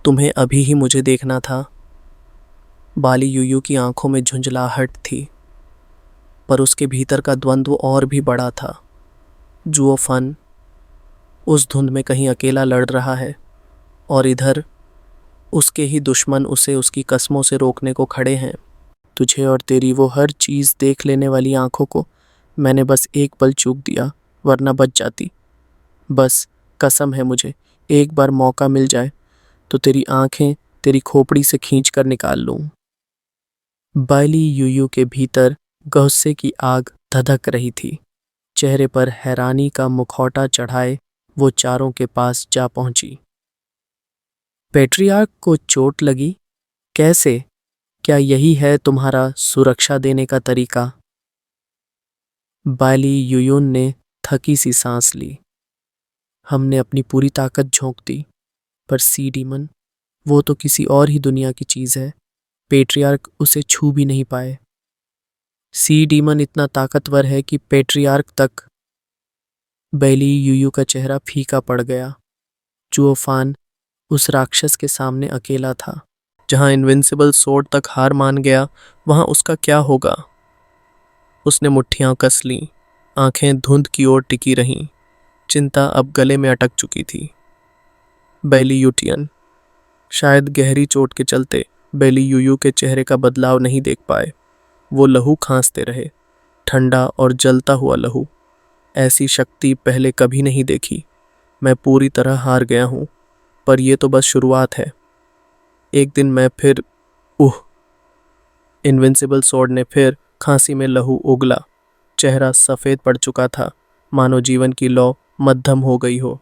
A: तुम्हें अभी ही मुझे देखना था। बाली यूयू की आंखों में झुंझलाहट थी। पर उसके भीतर का द्वंद्व और भी बड़ा था। जुओ फन उस धुंध में कहीं अकेला लड़ रहा है और इधर उसके ही दुश्मन उसे उसकी कस्मों से रोकने को खड़े हैं। तुझे और तेरी वो हर चीज़ देख लेने वाली आंखों को मैंने बस एक पल चूक दिया, वरना बच जाती। बस कसम है मुझे, एक बार मौका मिल जाए तो तेरी आंखें तेरी खोपड़ी से खींच कर निकाल लूं। बाइली यूयू के भीतर गुस्से की आग धधक रही थी। चेहरे पर हैरानी का मुखौटा चढ़ाए वो चारों के पास जा पहुंची। पेट्रियार्क को चोट लगी? कैसे? क्या यही है तुम्हारा सुरक्षा देने का तरीका? बाइली यूयुन ने थकी सी सांस ली। हमने अपनी पूरी ताकत झोंक दी, पर सी डीमन वो तो किसी और ही दुनिया की चीज है। पेट्रियार्क उसे छू भी नहीं पाए। सी डीमन इतना ताकतवर है कि पेट्रियार्क तक। बैली यूयू का चेहरा फीका पड़ गया। जुओफान उस राक्षस के सामने अकेला था। जहां इनविंसिबल सोर्ड तक हार मान गया, वहां उसका क्या होगा? उसने मुट्ठियां कस लीं, आंखें धुंध की ओर टिकी रहीं। चिंता अब गले में अटक चुकी थी। बैली यूटियन शायद गहरी चोट के चलते बैली यूयू के चेहरे का बदलाव नहीं देख पाए। वो लहू खांसते रहे, ठंडा और जलता हुआ लहू। ऐसी शक्ति पहले कभी नहीं देखी। मैं पूरी तरह हार गया हूं, पर यह तो बस शुरुआत है। एक दिन मैं फिर इनविंसिबल स्वॉर्ड ने फिर खांसी में लहू उगला। चेहरा सफेद पड़ चुका था, मानो जीवन की लौ मध्यम हो गई हो।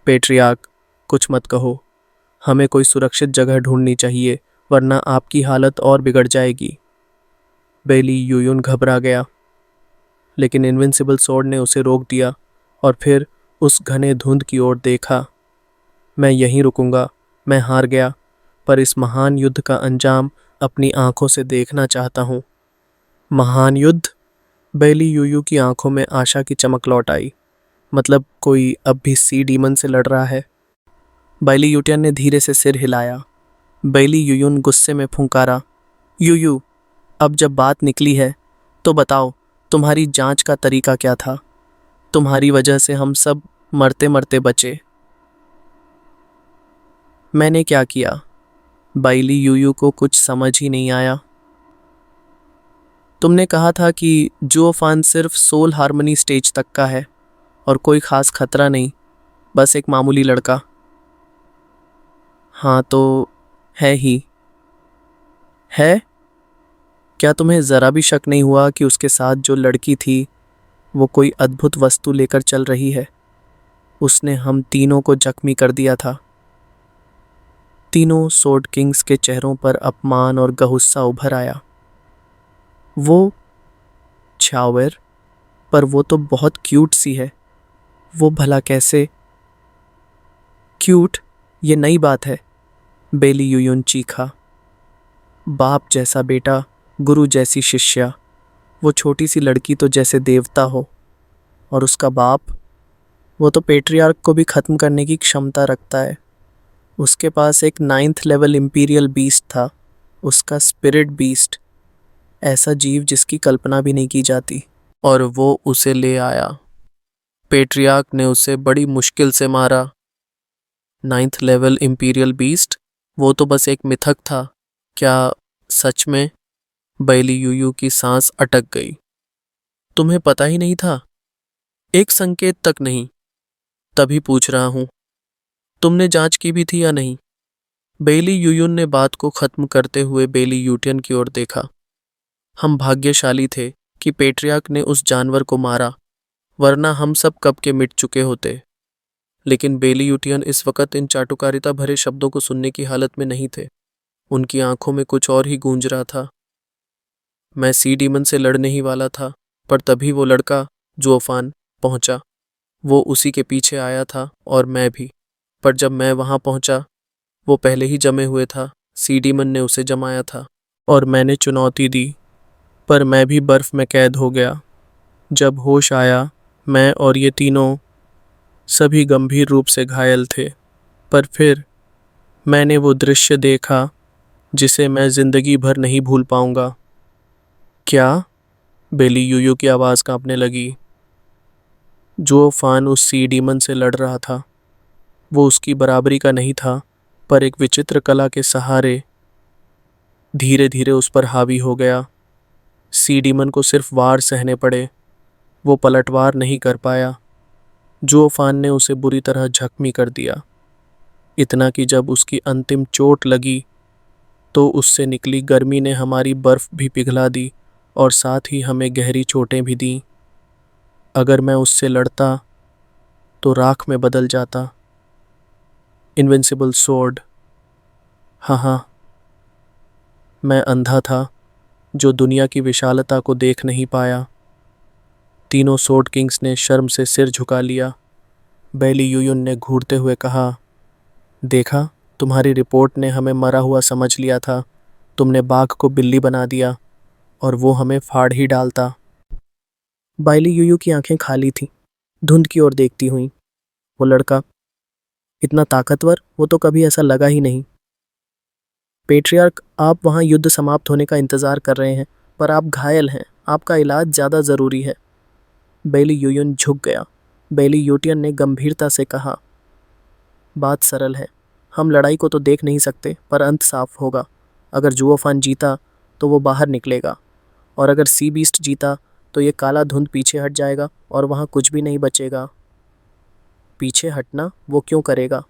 A: पेट्रियार्क, कुछ मत कहो। हमें कोई सुरक्षित जगह ढूंढनी चाहिए, वरना आपकी हालत और बिगड़ जाएगी। बैली यूयुन घबरा गया, लेकिन इनविंसिबल स्वॉर्ड ने उसे रोक दिया और फिर उस घने धुंध की ओर देखा। मैं यहीं रुकूंगा। मैं हार गया, पर इस महान युद्ध का अंजाम अपनी आंखों से देखना चाहता हूं। महान युद्ध? बैली यूयू की आंखों में आशा की चमक लौट आई। मतलब कोई अब भी सी डीमन से लड़ रहा है? बैली यूटियन ने धीरे से सिर हिलाया। बैली यूयुन गुस्से में फुंकारा, यूयू, अब जब बात निकली है तो बताओ, तुम्हारी जांच का तरीका क्या था? तुम्हारी वजह से हम सब मरते मरते बचे। मैंने क्या किया? बाइली यूयू को कुछ समझ ही नहीं आया। तुमने कहा था कि जुओफान सिर्फ सोल हार्मनी स्टेज तक का है और कोई खास खतरा नहीं, बस एक मामूली लड़का। हाँ तो है ही है। क्या तुम्हें ज़रा भी शक नहीं हुआ कि उसके साथ जो लड़की थी वो कोई अद्भुत वस्तु लेकर चल रही है? उसने हम तीनों को जख्मी कर दिया था। तीनों सोर्ड किंग्स के चेहरों पर अपमान और गुस्सा उभर आया। वो छावेर, पर वो तो बहुत क्यूट सी है। वो भला कैसे? क्यूट? ये नई बात है, बैली यूयुन चीखा। बाप जैसा बेटा, गुरु जैसी शिष्या। वो छोटी सी लड़की तो जैसे देवता हो, और उसका बाप, वो तो पेट्रियार्क को भी खत्म करने की क्षमता रखता है। उसके पास एक 9th लेवल इंपीरियल बीस्ट था, उसका स्पिरिट बीस्ट, ऐसा जीव जिसकी कल्पना भी नहीं की जाती, और वो उसे ले आया। पेट्रियार्क ने उसे बड़ी मुश्किल से मारा। 9th level imperial beast? वो तो बस एक मिथक था। क्या सच में? बैली यूयू की सांस अटक गई। तुम्हें पता ही नहीं था? एक संकेत तक नहीं? तभी पूछ रहा हूं, तुमने जांच की भी थी या नहीं? बैली यूयुन ने बात को खत्म करते हुए बैली यूटियन की ओर देखा। हम भाग्यशाली थे कि पेट्रियार्क ने उस जानवर को मारा, वरना हम सब कब के मिट चुके होते। लेकिन बैली यूटियन इस वक्त इन चाटुकारिता भरे शब्दों को सुनने की हालत में नहीं थे। उनकी आंखों में कुछ और ही गूंज रहा था। मैं सी डीमन से लड़ने ही वाला था, पर तभी वो लड़का जुओफान पहुंचा। वो उसी के पीछे आया था और मैं भी, पर जब मैं वहां पहुंचा वो पहले ही जमे हुए था। सी डीमन ने उसे जमाया था और मैंने चुनौती दी, पर मैं भी बर्फ में कैद हो गया। जब होश आया, मैं और ये तीनों सभी गंभीर रूप से घायल थे। पर फिर मैंने वो दृश्य देखा जिसे मैं जिंदगी भर नहीं भूल पाऊंगा। क्या? बेली यूयू की आवाज़ कांपने लगी। जो फान उस सी डीमन से लड़ रहा था वो उसकी बराबरी का नहीं था, पर एक विचित्र कला के सहारे धीरे धीरे उस पर हावी हो गया। सी डीमन को सिर्फ वार सहने पड़े, वो पलटवार नहीं कर पाया। जो फान ने उसे बुरी तरह जख्मी कर दिया, इतना कि जब उसकी अंतिम चोट लगी तो उससे निकली गर्मी ने हमारी बर्फ भी पिघला दी और साथ ही हमें गहरी चोटें भी दीं। अगर मैं उससे लड़ता तो राख में बदल जाता। Invincible sword. हाँ हाँ, मैं अंधा था जो दुनिया की विशालता को देख नहीं पाया। तीनों स्वॉर्ड किंग्स ने शर्म से सिर झुका लिया। बैली यूयुन ने घूरते हुए कहा, देखा, तुम्हारी रिपोर्ट ने हमें मरा हुआ समझ लिया था। तुमने बाघ को बिल्ली बना दिया और वो हमें फाड़ ही डालता। बाइली यूयू की आंखें खाली थीं, धुंध की ओर देखती हुई। वो लड़का इतना ताकतवर, वो तो कभी ऐसा लगा ही नहीं। पेट्रियार्क, आप वहाँ युद्ध समाप्त होने का इंतजार कर रहे हैं, पर आप घायल हैं। आपका इलाज ज़्यादा ज़रूरी है। बैली यूयुन झुक गया। बैली यूटियन ने गंभीरता से कहा, बात सरल है। हम लड़ाई को तो देख नहीं सकते, पर अंत साफ होगा। अगर जुओफान जीता तो वो बाहर निकलेगा, और अगर सी बीस्ट जीता तो ये काला धुंध पीछे हट जाएगा और वहाँ कुछ भी नहीं बचेगा। पीछे हटना वो क्यों करेगा?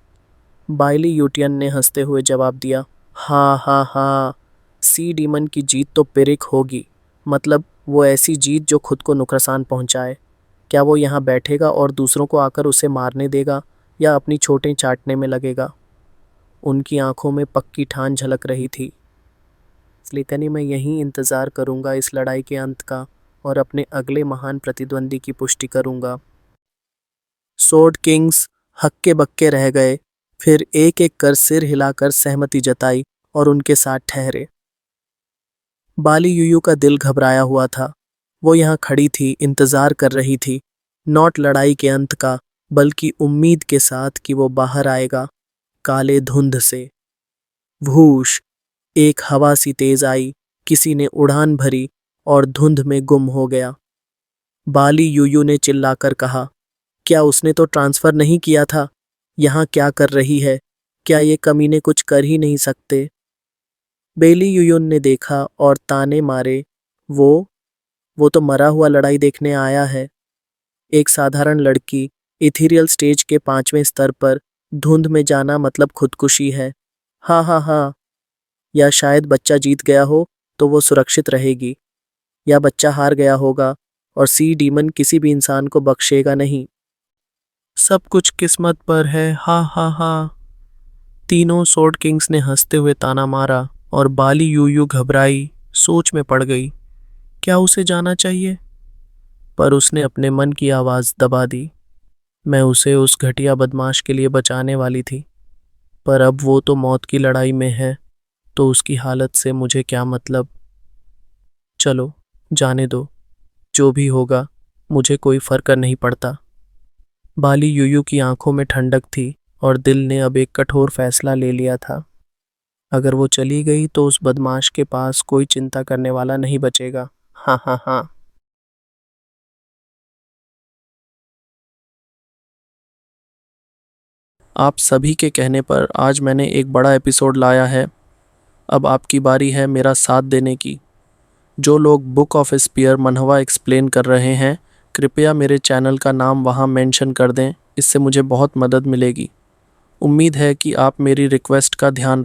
A: बाइली यूटियन ने हंसते हुए जवाब दिया, हाँ हाँ हाँ, सी डीमन की जीत तो पिरिक होगी। मतलब वो ऐसी जीत जो खुद को नुकसान पहुंचाए। क्या वो यहाँ बैठेगा और दूसरों को आकर उसे मारने देगा, या अपनी चोटें चाटने में लगेगा? उनकी आंखों में पक्की ठान झलक रही थी। इसलिए मैं यहीं इंतज़ार करूंगा इस लड़ाई के अंत का, और अपने अगले महान प्रतिद्वंदी की पुष्टि करूंगा। स्वॉर्ड किंग्स हक्के बक्के रह गए, फिर एक एक कर सिर हिलाकर सहमति जताई और उनके साथ ठहरे। बाली यूयू का दिल घबराया हुआ था। वो यहाँ खड़ी थी, इंतजार कर रही थी, नॉट लड़ाई के अंत का, बल्कि उम्मीद के साथ कि वो बाहर आएगा काले धुंध से। भूश, एक हवा सी तेज आई, किसी ने उड़ान भरी और धुंध में गुम हो गया। बाली यूयू ने चिल्लाकर कहा, क्या उसने तो ट्रांसफर नहीं किया था? यहाँ क्या कर रही है? क्या ये कमीने कुछ कर ही नहीं सकते? बेली यूयुन ने देखा और ताने मारे, वो तो मरा हुआ लड़ाई देखने आया है। एक साधारण लड़की, इथीरियल स्टेज के 5वें स्तर पर धुंध में जाना मतलब खुदकुशी है। हाँ हाँ हाँ, या शायद बच्चा जीत गया हो तो वो सुरक्षित रहेगी, या बच्चा हार गया होगा और सी डीमन किसी भी इंसान को बख्शेगा नहीं। सब कुछ किस्मत पर है। हाँ हाँ हाँ। तीनों स्वॉर्ड किंग्स ने हंसते हुए ताना मारा और बाली यूयू घबराई, सोच में पड़ गई। क्या उसे जाना चाहिए? पर उसने अपने मन की आवाज़ दबा दी। मैं उसे उस घटिया बदमाश के लिए बचाने वाली थी, पर अब वो तो मौत की लड़ाई में है, तो उसकी हालत से मुझे क्या मतलब। चलो, जाने दो, जो भी होगा मुझे कोई फर्क नहीं पड़ता। बाली यूयू की आंखों में ठंडक थी और दिल ने अब एक कठोर फैसला ले लिया था। अगर वो चली गई तो उस बदमाश के पास कोई चिंता करने वाला नहीं बचेगा। हाँ हाँ हाँ। आप सभी के कहने पर आज मैंने एक बड़ा एपिसोड लाया है। अब आपकी बारी है मेरा साथ देने की। जो लोग बुक ऑफ स्पीयर मनहवा एक्सप्लेन कर रहे हैं, कृपया मेरे चैनल का नाम वहां मेंशन कर दें, इससे मुझे बहुत मदद मिलेगी। उम्मीद है कि आप मेरी रिक्वेस्ट का ध्यान रखें।